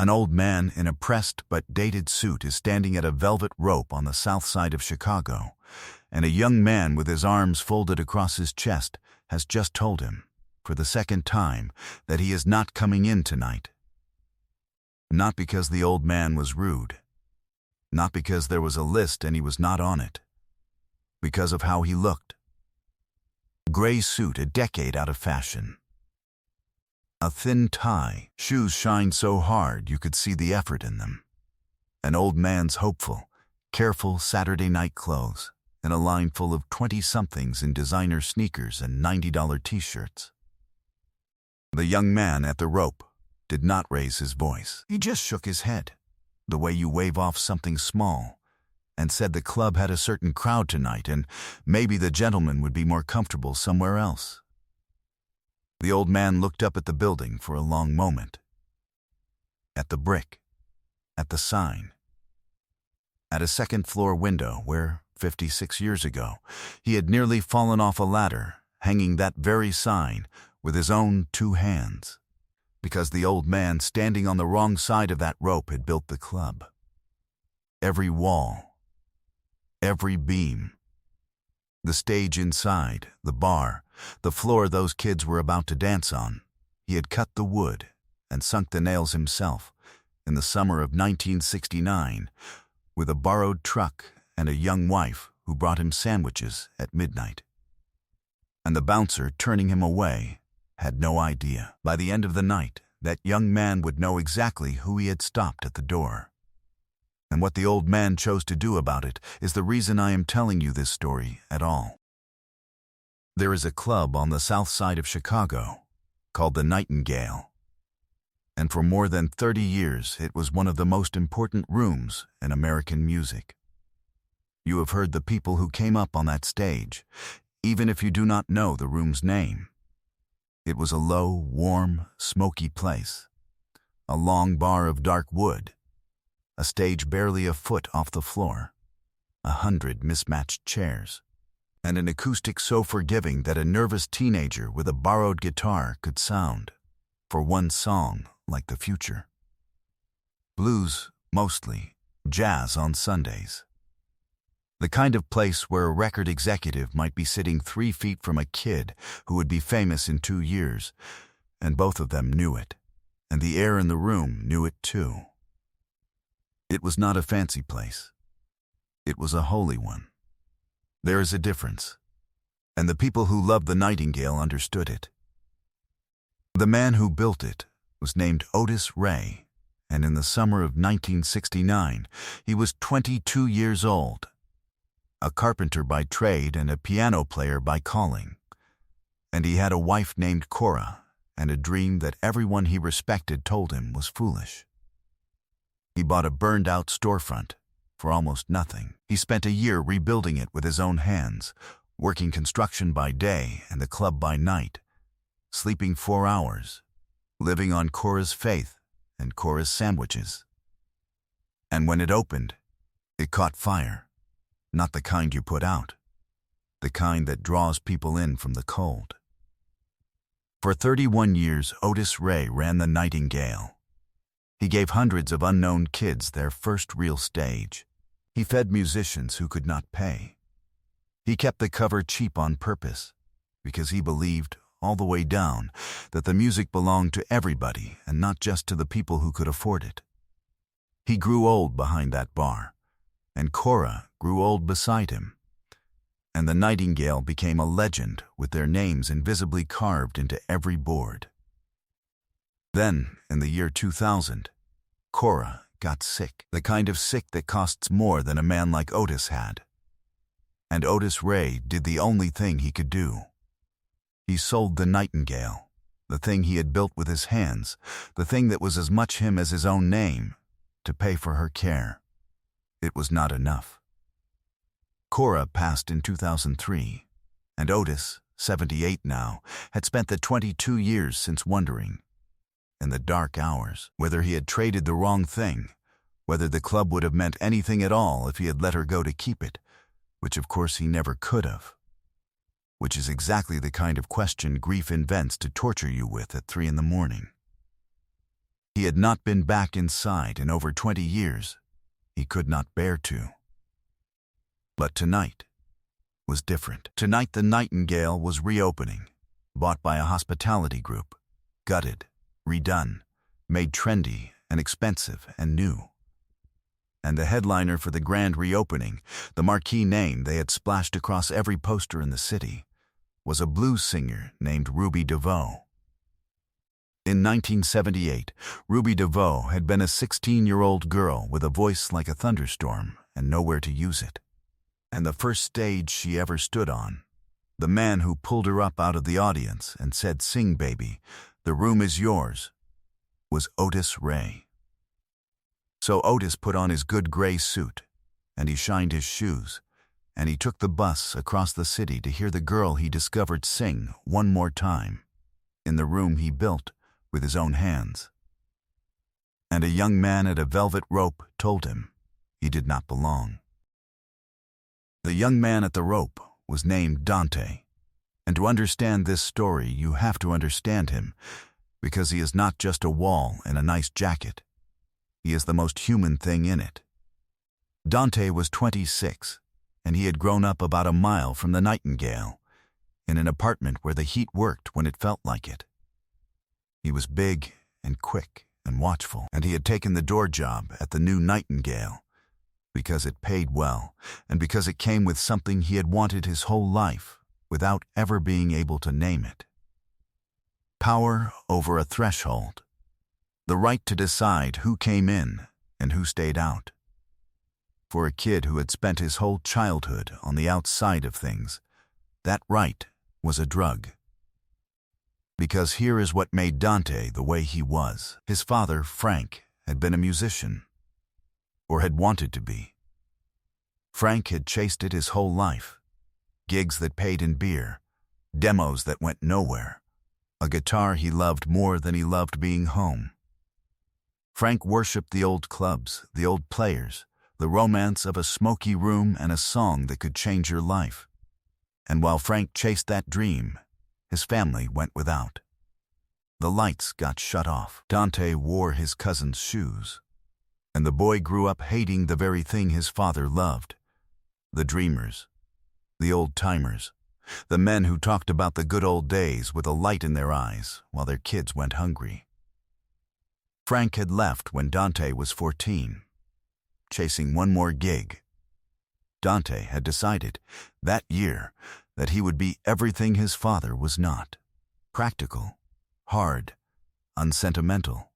An old man in a pressed but dated suit is standing at a velvet rope on the south side of Chicago, and a young man with his arms folded across his chest has just told him, for the second time, that he is not coming in tonight. Not because the old man was rude. Not because there was a list and he was not on it. Because of how he looked. Gray suit a decade out of fashion. A thin tie, shoes shined so hard you could see the effort in them. An old man's hopeful, careful Saturday night clothes, and a line full of 20-somethings in designer sneakers and $90 t-shirts. The young man at the rope did not raise his voice. He just shook his head, the way you wave off something small, and said the club had a certain crowd tonight and maybe the gentleman would be more comfortable somewhere else. The old man looked up at the building for a long moment. At the brick, at the sign, at a second-floor window where, 56 years ago, he had nearly fallen off a ladder, hanging that very sign with his own 2 hands, because the old man standing on the wrong side of that rope had built the club. Every wall, every beam, the stage inside, the bar, the floor those kids were about to dance on, he had cut the wood and sunk the nails himself in the summer of 1969 with a borrowed truck and a young wife who brought him sandwiches at midnight. And the bouncer turning him away had no idea. By the end of the night, that young man would know exactly who he had stopped at the door. And what the old man chose to do about it is the reason I am telling you this story at all. There is a club on the south side of Chicago called the Nightingale. And for more than 30 years, it was one of the most important rooms in American music. You have heard the people who came up on that stage, even if you do not know the room's name. It was a low, warm, smoky place, a long bar of dark wood, a stage barely a foot off the floor, 100 mismatched chairs, and an acoustic so forgiving that a nervous teenager with a borrowed guitar could sound, for one song, like the future. Blues, mostly, jazz on Sundays. The kind of place where a record executive might be sitting 3 feet from a kid who would be famous in 2 years, and both of them knew it, and the air in the room knew it too. It was not a fancy place. It was a holy one. There is a difference, and the people who loved the Nightingale understood it. The man who built it was named Otis Ray, and in the summer of 1969, he was 22 years old, a carpenter by trade and a piano player by calling. And he had a wife named Cora and a dream that everyone he respected told him was foolish. He bought a burned-out storefront for almost nothing. He spent a year rebuilding it with his own hands, working construction by day and the club by night, sleeping 4 hours, living on Cora's faith and Cora's sandwiches. And when it opened, it caught fire. Not the kind you put out, the kind that draws people in from the cold. For 31 years, Otis Ray ran the Nightingale. He gave hundreds of unknown kids their first real stage. He fed musicians who could not pay. He kept the cover cheap on purpose, because he believed, all the way down, that the music belonged to everybody and not just to the people who could afford it. He grew old behind that bar, and Cora grew old beside him, and the Nightingale became a legend with their names invisibly carved into every board. Then, in the year 2000, Cora got sick, the kind of sick that costs more than a man like Otis had. And Otis Ray did the only thing he could do. He sold the Nightingale, the thing he had built with his hands, the thing that was as much him as his own name, to pay for her care. It was not enough. Cora passed in 2003, and Otis, 78 now, had spent the 22 years since wondering, in the dark hours, whether he had traded the wrong thing, whether the club would have meant anything at all if he had let her go to keep it, which of course he never could have. Which is exactly the kind of question grief invents to torture you with at 3 in the morning. He had not been back inside in over 20 years. He could not bear to. But tonight was different. Tonight the Nightingale was reopening, bought by a hospitality group, gutted, redone, made trendy and expensive and new. And the headliner for the grand reopening, the marquee name they had splashed across every poster in the city, was a blues singer named Ruby DeVoe. In 1978, Ruby DeVoe had been a 16-year-old girl with a voice like a thunderstorm and nowhere to use it. And the first stage she ever stood on, the man who pulled her up out of the audience and said, "Sing, baby, the room is yours," was Otis Ray. So Otis put on his good gray suit, and he shined his shoes, and he took the bus across the city to hear the girl he discovered sing one more time, in the room he built with his own hands. And a young man at a velvet rope told him he did not belong. The young man at the rope was named Dante, and to understand this story you have to understand him, because he is not just a wall and a nice jacket. He is the most human thing in it. Dante was 26, and he had grown up about a mile from the Nightingale, in an apartment where the heat worked when it felt like it. He was big and quick and watchful, and he had taken the door job at the new Nightingale because it paid well and because it came with something he had wanted his whole life without ever being able to name it. Power over a threshold. The right to decide who came in and who stayed out. For a kid who had spent his whole childhood on the outside of things, that right was a drug. Because here is what made Dante the way he was. His father, Frank, had been a musician, or had wanted to be. Frank had chased it his whole life. Gigs that paid in beer, demos that went nowhere, a guitar he loved more than he loved being home. Frank worshipped the old clubs, the old players, the romance of a smoky room and a song that could change your life. And while Frank chased that dream, his family went without. The lights got shut off. Dante wore his cousin's shoes, and the boy grew up hating the very thing his father loved. The dreamers, the old-timers, the men who talked about the good old days with a light in their eyes while their kids went hungry. Frank had left when Dante was 14, chasing one more gig. Dante had decided that year that he would be everything his father was not. Practical, hard, unsentimental.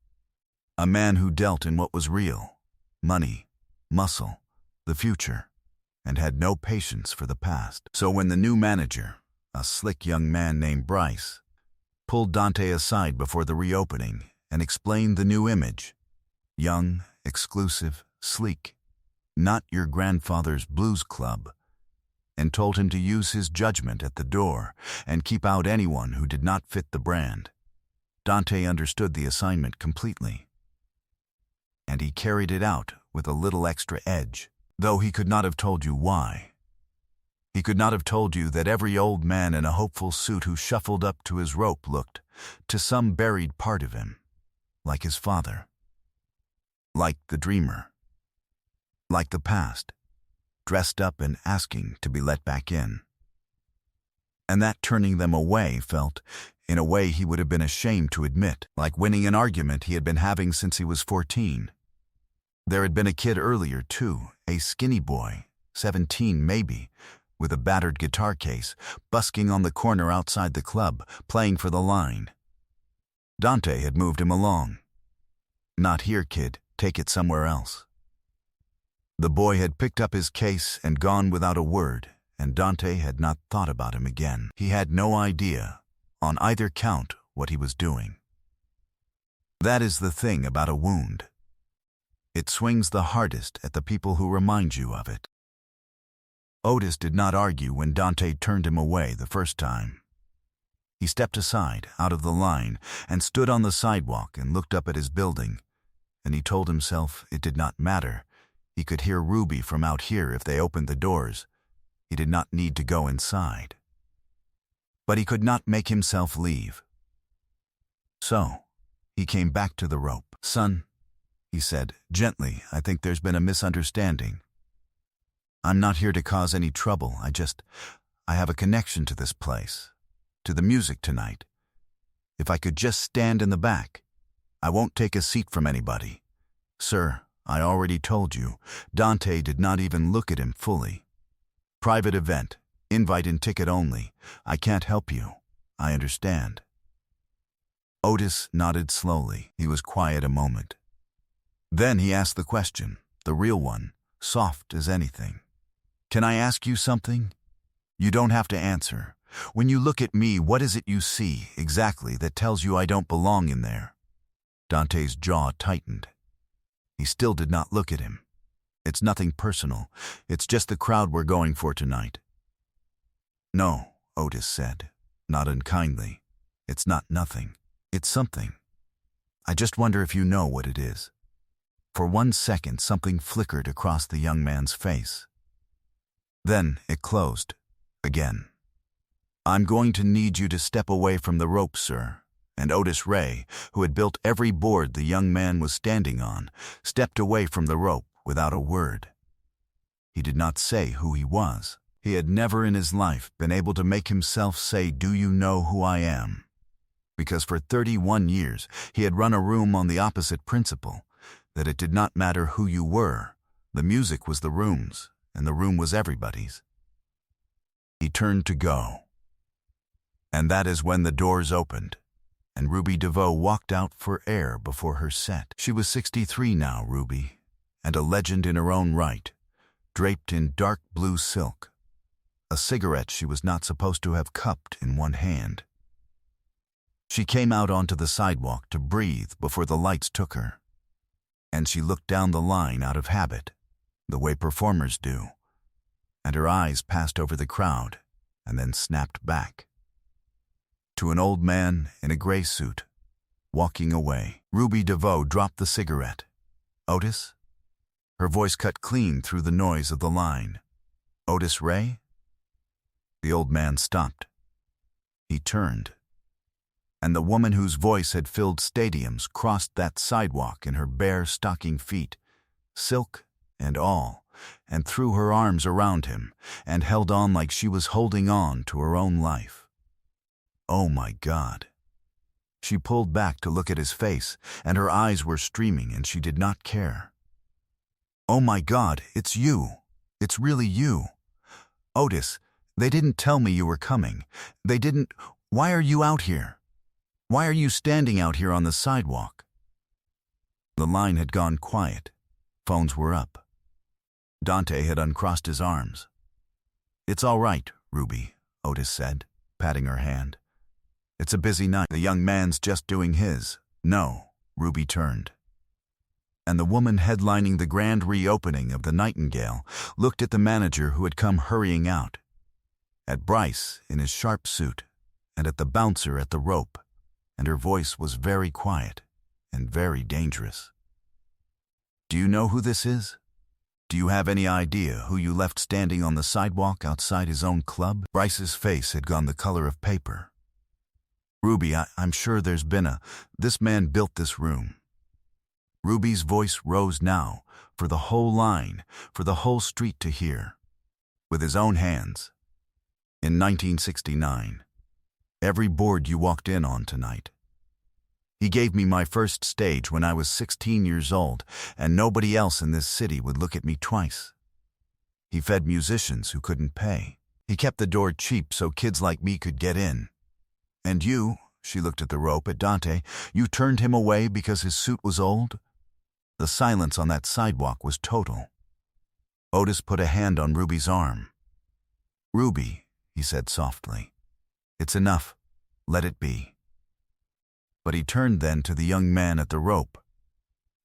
A man who dealt in what was real, money, muscle, the future, and had no patience for the past. So when the new manager, a slick young man named Bryce, pulled Dante aside before the reopening and explained the new image, young, exclusive, sleek, not your grandfather's blues club, and told him to use his judgment at the door and keep out anyone who did not fit the brand, Dante understood the assignment completely. And he carried it out with a little extra edge, though he could not have told you why. He could not have told you that every old man in a hopeful suit who shuffled up to his rope looked, to some buried part of him, like his father, like the dreamer, like the past, dressed up and asking to be let back in. And that turning them away felt, in a way he would have been ashamed to admit, like winning an argument he had been having since he was 14. There had been a kid earlier, too, a skinny boy, 17 maybe, with a battered guitar case, busking on the corner outside the club, playing for the line. Dante had moved him along. "Not here, kid, take it somewhere else." The boy had picked up his case and gone without a word, and Dante had not thought about him again. He had no idea, on either count, what he was doing. That is the thing about a wound. It swings the hardest at the people who remind you of it. Otis did not argue when Dante turned him away the first time. He stepped aside, out of the line, and stood on the sidewalk and looked up at his building, and he told himself it did not matter. He could hear Ruby from out here if they opened the doors. He did not need to go inside. But he could not make himself leave. So, he came back to the rope. Son, he said, gently, I think there's been a misunderstanding. I'm not here to cause any trouble. I have a connection to this place, to the music tonight. If I could just stand in the back, I won't take a seat from anybody. Sir, I already told you, Dante did not even look at him fully. Private event, invite and ticket only. I can't help you. I understand. Otis nodded slowly. He was quiet a moment. Then he asked the question, the real one, soft as anything. Can I ask you something? You don't have to answer. When you look at me, what is it you see, exactly, that tells you I don't belong in there? Dante's jaw tightened. He still did not look at him. It's nothing personal. It's just the crowd we're going for tonight. No, Otis said, not unkindly. It's not nothing. It's something. I just wonder if you know what it is. For 1 second, something flickered across the young man's face. Then it closed, again. I'm going to need you to step away from the rope, sir. And Otis Ray, who had built every board the young man was standing on, stepped away from the rope without a word. He did not say who he was. He had never in his life been able to make himself say, "Do you know who I am?" Because for 31 years he had run a room on the opposite principle, that it did not matter who you were, the music was the room's, and the room was everybody's. He turned to go. And that is when the doors opened, and Ruby DeVoe walked out for air before her set. She was 63 now, Ruby, and a legend in her own right, draped in dark blue silk, a cigarette she was not supposed to have cupped in one hand. She came out onto the sidewalk to breathe before the lights took her, and she looked down the line out of habit, the way performers do, and her eyes passed over the crowd and then snapped back to an old man in a gray suit, walking away. Ruby DeVoe dropped the cigarette. Otis? Her voice cut clean through the noise of the line. Otis Ray? The old man stopped. He turned, and the woman whose voice had filled stadiums crossed that sidewalk in her bare stocking feet, silk and all, and threw her arms around him and held on like she was holding on to her own life. Oh my God. She pulled back to look at his face, and her eyes were streaming, and she did not care. Oh my God, it's you. It's really you. Otis, they didn't tell me you were coming. They didn't. Why are you out here? Why are you standing out here on the sidewalk? The line had gone quiet. Phones were up. Dante had uncrossed his arms. It's all right, Ruby, Otis said, patting her hand. It's a busy night. The young man's just doing his. No, Ruby turned. And the woman headlining the grand reopening of the Nightingale looked at the manager who had come hurrying out, at Bryce in his sharp suit, and at the bouncer at the rope, and her voice was very quiet and very dangerous. Do you know who this is? Do you have any idea who you left standing on the sidewalk outside his own club? Bryce's face had gone the color of paper. Ruby, I'm sure there's been this man built this room. Ruby's voice rose now, for the whole line, for the whole street to hear. With his own hands. In 1969. Every board you walked in on tonight. He gave me my first stage when I was 16 years old, and nobody else in this city would look at me twice. He fed musicians who couldn't pay. He kept the door cheap so kids like me could get in. And you, she looked at the rope, at Dante, you turned him away because his suit was old? The silence on that sidewalk was total. Otis put a hand on Ruby's arm. Ruby, he said softly, it's enough. Let it be. But he turned then to the young man at the rope,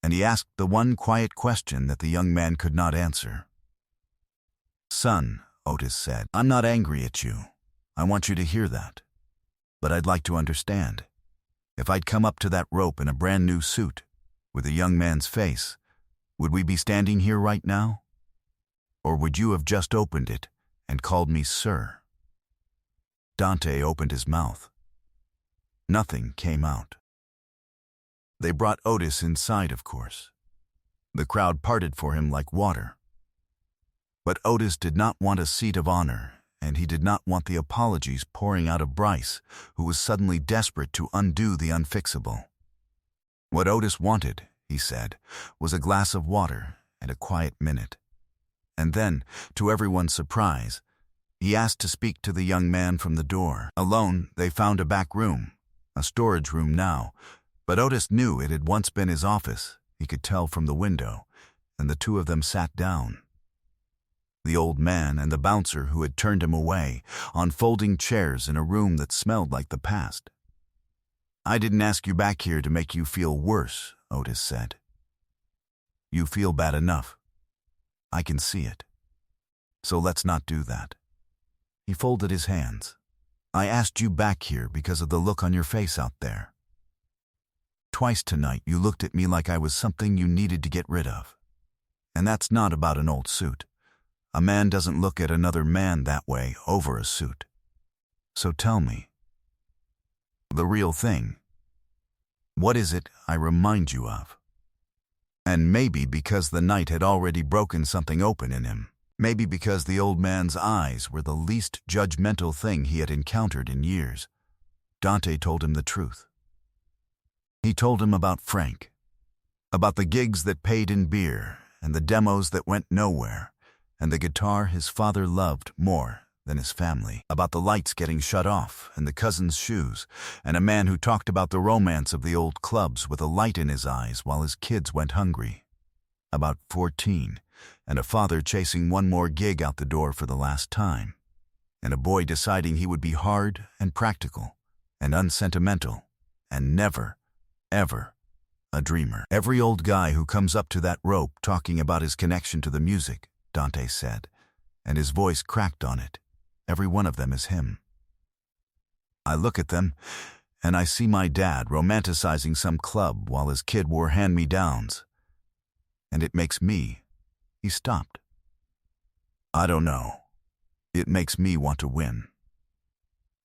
and he asked the one quiet question that the young man could not answer. Son, Otis said, I'm not angry at you. I want you to hear that. But I'd like to understand. If I'd come up to that rope in a brand new suit, with a young man's face, would we be standing here right now? Or would you have just opened it and called me sir? Dante opened his mouth. Nothing came out. They brought Otis inside, of course. The crowd parted for him like water. But Otis did not want a seat of honor, and he did not want the apologies pouring out of Bryce, who was suddenly desperate to undo the unfixable. What Otis wanted, he said, was a glass of water and a quiet minute. And then, to everyone's surprise, he asked to speak to the young man from the door. Alone, they found a back room, a storage room now, but Otis knew it had once been his office, he could tell from the window, and the two of them sat down. The old man and the bouncer who had turned him away, on folding chairs in a room that smelled like the past. "I didn't ask you back here to make you feel worse," Otis said. "You feel bad enough. I can see it. So let's not do that." He folded his hands. "I asked you back here because of the look on your face out there. Twice tonight you looked at me like I was something you needed to get rid of. And that's not about an old suit. A man doesn't look at another man that way over a suit. So tell me, the real thing. What is it I remind you of?" And maybe because the night had already broken something open in him, maybe because the old man's eyes were the least judgmental thing he had encountered in years, Dante told him the truth. He told him about Frank, about the gigs that paid in beer and the demos that went nowhere, and the guitar his father loved more than his family, about the lights getting shut off and the cousin's shoes, and a man who talked about the romance of the old clubs with a light in his eyes while his kids went hungry, about 14, and a father chasing one more gig out the door for the last time, and a boy deciding he would be hard and practical and unsentimental and never, ever a dreamer. "Every old guy who comes up to that rope talking about his connection to the music," Dante said, and his voice cracked on it. "Every one of them is him. I look at them, and I see my dad romanticizing some club while his kid wore hand-me-downs. And it makes me..." He stopped. "I don't know. It makes me want to win.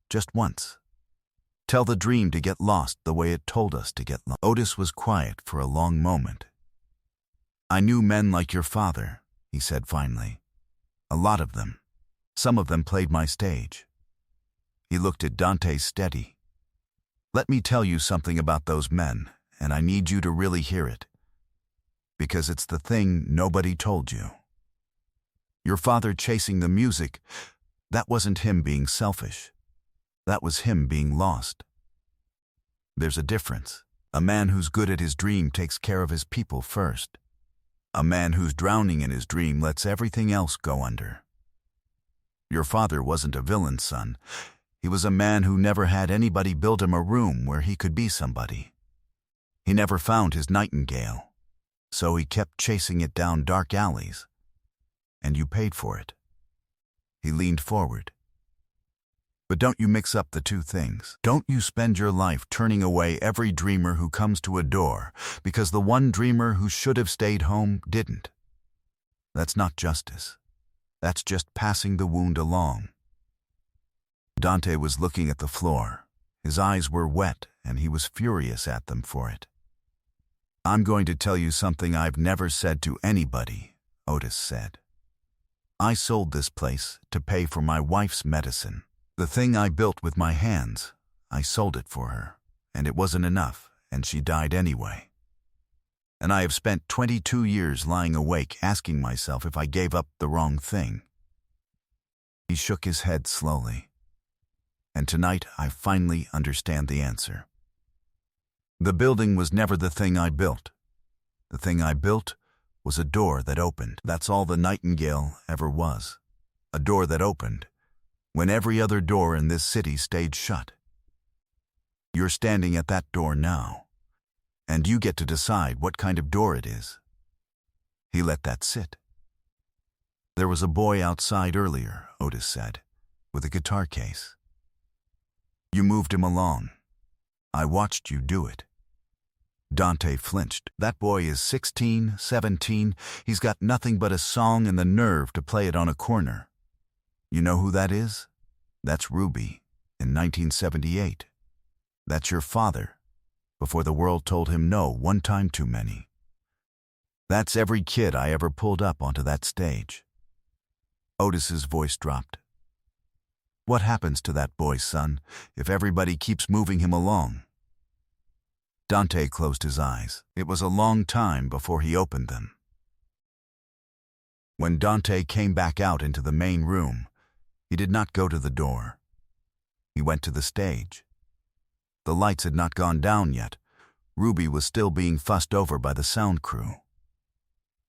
Just once. Tell the dream to get lost the way it told us to get lost." Otis was quiet for a long moment. "I knew men like your father," he said finally. "A lot of them. Some of them played my stage." He looked at Dante steady. "Let me tell you something about those men, and I need you to really hear it. Because it's the thing nobody told you. Your father chasing the music, that wasn't him being selfish. That was him being lost. There's a difference. A man who's good at his dream takes care of his people first. A man who's drowning in his dream lets everything else go under. Your father wasn't a villain's son. He was a man who never had anybody build him a room where he could be somebody. He never found his nightingale, so he kept chasing it down dark alleys. And you paid for it." He leaned forward. "But don't you mix up the two things. Don't you spend your life turning away every dreamer who comes to a door because the one dreamer who should have stayed home didn't. That's not justice. That's just passing the wound along." Dante was looking at the floor. His eyes were wet, and he was furious at them for it. "I'm going to tell you something I've never said to anybody," Otis said. "I sold this place to pay for my wife's medicine. The thing I built with my hands, I sold it for her, and it wasn't enough, and she died anyway. And I have spent 22 years lying awake asking myself if I gave up the wrong thing." He shook his head slowly. "And tonight I finally understand the answer. The building was never the thing I built. The thing I built was a door that opened. That's all the Nightingale ever was. A door that opened when every other door in this city stayed shut. You're standing at that door now, and you get to decide what kind of door it is." He let that sit. "There was a boy outside earlier," Otis said, "with a guitar case. You moved him along. I watched you do it." Dante flinched. "That boy is 16, 17. He's got nothing but a song and the nerve to play it on a corner. You know who that is? That's Ruby, in 1978. That's your father. before the world told him no one time too many. That's every kid I ever pulled up onto that stage. Otis's voice dropped. What happens to that boy, son, if everybody keeps moving him along? Dante closed his eyes. It was a long time before he opened them. When Dante came back out into the main room, he did not go to the door. He went to the stage. The lights had not gone down yet. Ruby was still being fussed over by the sound crew.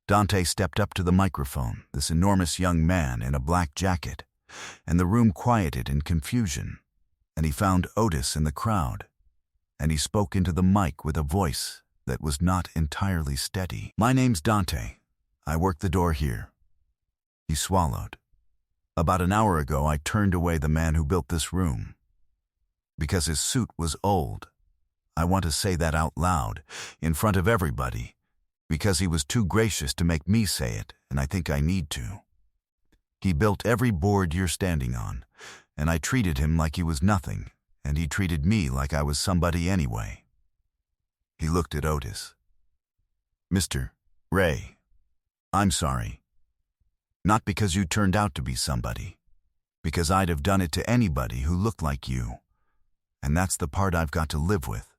Dante stepped up to the microphone, this enormous young man in a black jacket, and the room quieted in confusion, and he found Otis in the crowd, and he spoke into the mic with a voice that was not entirely steady. My name's Dante. I work the door here. He swallowed. About an hour ago, I turned away the man who built this room. Because his suit was old. I want to say that out loud, in front of everybody, because he was too gracious to make me say it, and I think I need to. He built every board you're standing on, and I treated him like he was nothing, and he treated me like I was somebody anyway. He looked at Otis. Mr. Ray, I'm sorry. Not because you turned out to be somebody, because I'd have done it to anybody who looked like you, and that's the part I've got to live with.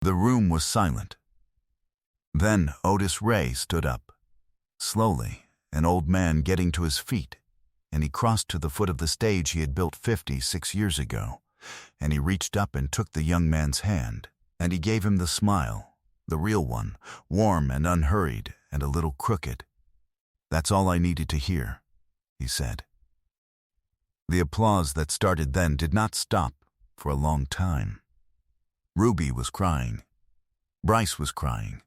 The room was silent. Then Otis Ray stood up, slowly, an old man getting to his feet, and he crossed to the foot of the stage he had built 56 years ago, and he reached up and took the young man's hand, and he gave him the smile, the real one, warm and unhurried and a little crooked. That's all I needed to hear, he said. The applause that started then did not stop for a long time. Ruby was crying. Bryce was crying,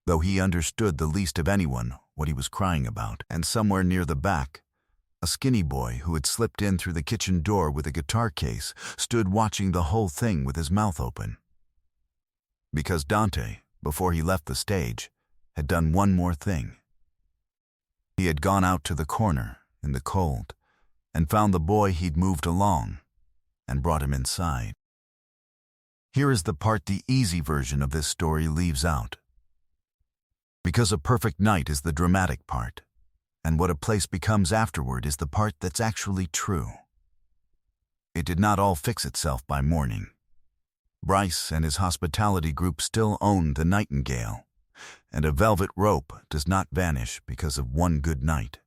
though he understood the least of anyone what he was crying about, and somewhere near the back, a skinny boy who had slipped in through the kitchen door with a guitar case stood watching the whole thing with his mouth open. Because Dante, before he left the stage, had done one more thing. He had gone out to the corner in the cold and found the boy he'd moved along and brought him inside. Here is the part the easy version of this story leaves out. Because a perfect night is the dramatic part, and what a place becomes afterward is the part that's actually true. It did not all fix itself by morning. Bryce and his hospitality group still owned the Nightingale, and a velvet rope does not vanish because of one good night.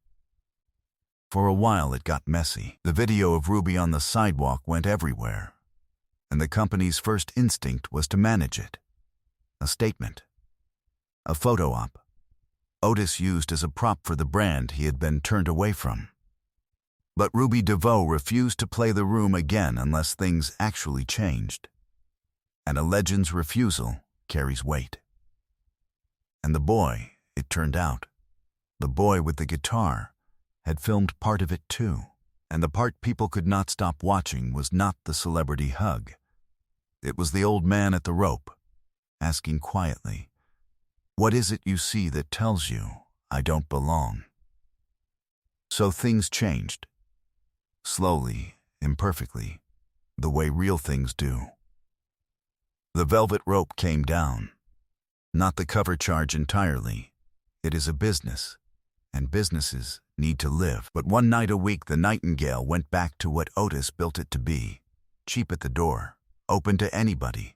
For a while it got messy. The video of Ruby on the sidewalk went everywhere, and the company's first instinct was to manage it. A statement. A photo op. Otis used as a prop for the brand he had been turned away from. But Ruby DeVoe refused to play the room again unless things actually changed. And a legend's refusal carries weight. And the boy, it turned out, the boy with the guitar, had filmed part of it too. And the part people could not stop watching was not the celebrity hug. It was the old man at the rope, asking quietly, "What is it you see that tells you I don't belong?" So things changed. Slowly, imperfectly, the way real things do. The velvet rope came down. Not the cover charge entirely. It is a business, and businesses need to live. But one night a week the Nightingale went back to what Otis built it to be. Cheap at the door, open to anybody.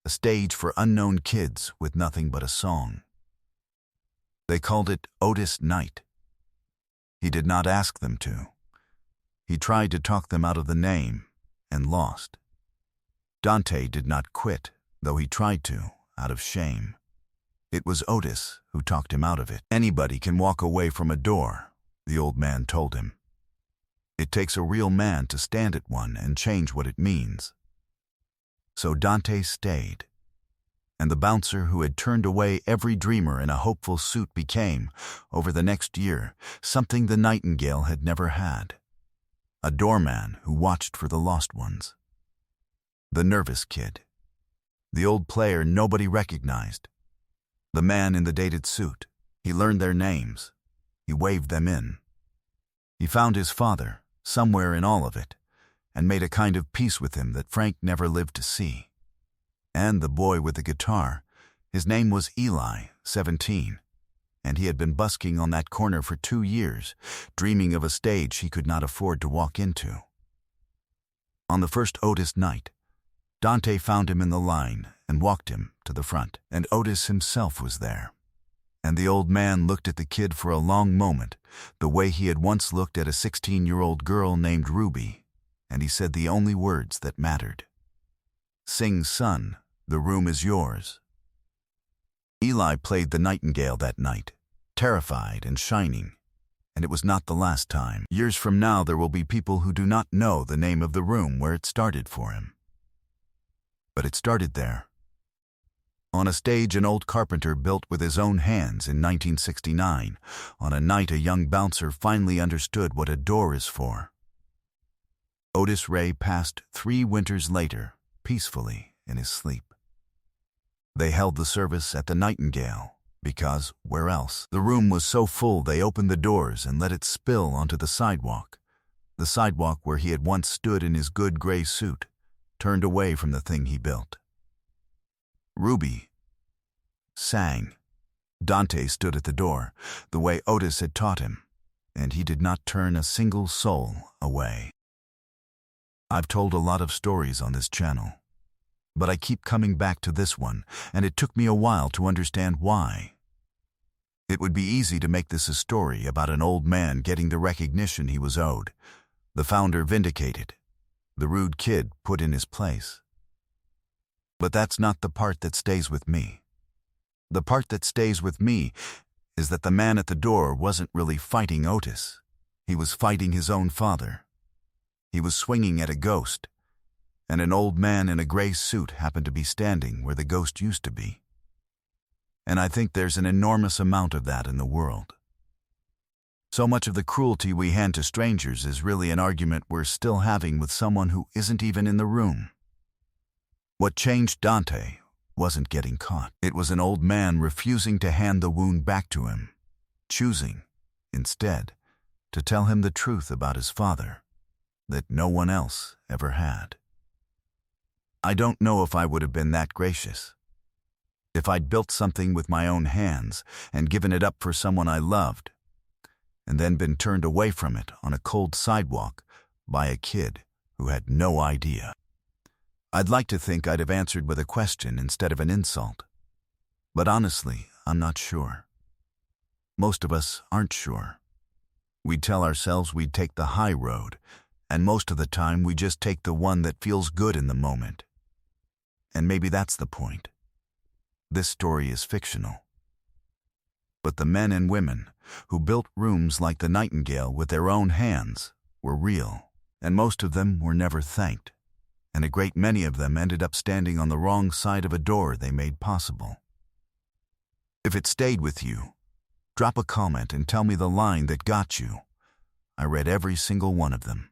A stage for unknown kids with nothing but a song. They called it Otis Night. He did not ask them to. He tried to talk them out of the name, and lost. Dante did not quit, though he tried to, out of shame. It was Otis who talked him out of it. Anybody can walk away from a door, the old man told him. It takes a real man to stand at one and change what it means. So Dante stayed, and the bouncer who had turned away every dreamer in a hopeful suit became, over the next year, something the Nightingale had never had. A doorman who watched for the lost ones. The nervous kid. The old player nobody recognized. The man in the dated suit. He learned their names. He waved them in. He found his father, somewhere in all of it, and made a kind of peace with him that Frank never lived to see. And the boy with the guitar, his name was Eli, 17, and he had been busking on that corner for 2 years, dreaming of a stage he could not afford to walk into. On the first Otis night, Dante found him in the line and walked him to the front, and Otis himself was there. And the old man looked at the kid for a long moment, the way he had once looked at a 16-year-old girl named Ruby, and he said the only words that mattered. "Sing, son, the room is yours." Eli played the nightingale that night, terrified and shining, and it was not the last time. Years from now there will be people who do not know the name of the room where it started for him. But it started there. On a stage an old carpenter built with his own hands in 1969, on a night a young bouncer finally understood what a door is for. Otis Ray passed 3 winters later, peacefully in his sleep. They held the service at the Nightingale, because where else? The room was so full they opened the doors and let it spill onto the sidewalk where he had once stood in his good gray suit, turned away from the thing he built. Ruby sang. Dante stood at the door, the way Otis had taught him, and he did not turn a single soul away. I've told a lot of stories on this channel, but I keep coming back to this one, and it took me a while to understand why. It would be easy to make this a story about an old man getting the recognition he was owed, the founder vindicated, the rude kid put in his place. But that's not the part that stays with me. The part that stays with me is that the man at the door wasn't really fighting Otis. He was fighting his own father. He was swinging at a ghost, and an old man in a gray suit happened to be standing where the ghost used to be. And I think there's an enormous amount of that in the world. So much of the cruelty we hand to strangers is really an argument we're still having with someone who isn't even in the room. What changed Dante wasn't getting caught. It was an old man refusing to hand the wound back to him, choosing, instead, to tell him the truth about his father that no one else ever had. I don't know if I would have been that gracious. If I'd built something with my own hands and given it up for someone I loved, and then been turned away from it on a cold sidewalk by a kid who had no idea. I'd like to think I'd have answered with a question instead of an insult. But honestly, I'm not sure. Most of us aren't sure. We tell ourselves we'd take the high road, and most of the time we just take the one that feels good in the moment. And maybe that's the point. This story is fictional. But the men and women who built rooms like the Nightingale with their own hands were real, and most of them were never thanked. And a great many of them ended up standing on the wrong side of a door they made possible. If it stayed with you, drop a comment and tell me the line that got you. I read every single one of them.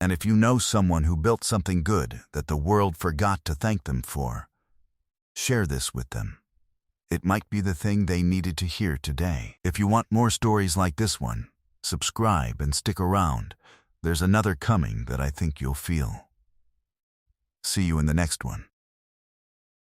And if you know someone who built something good that the world forgot to thank them for, share this with them. It might be the thing they needed to hear today. If you want more stories like this one, subscribe and stick around. There's another coming that I think you'll feel. See you in the next one.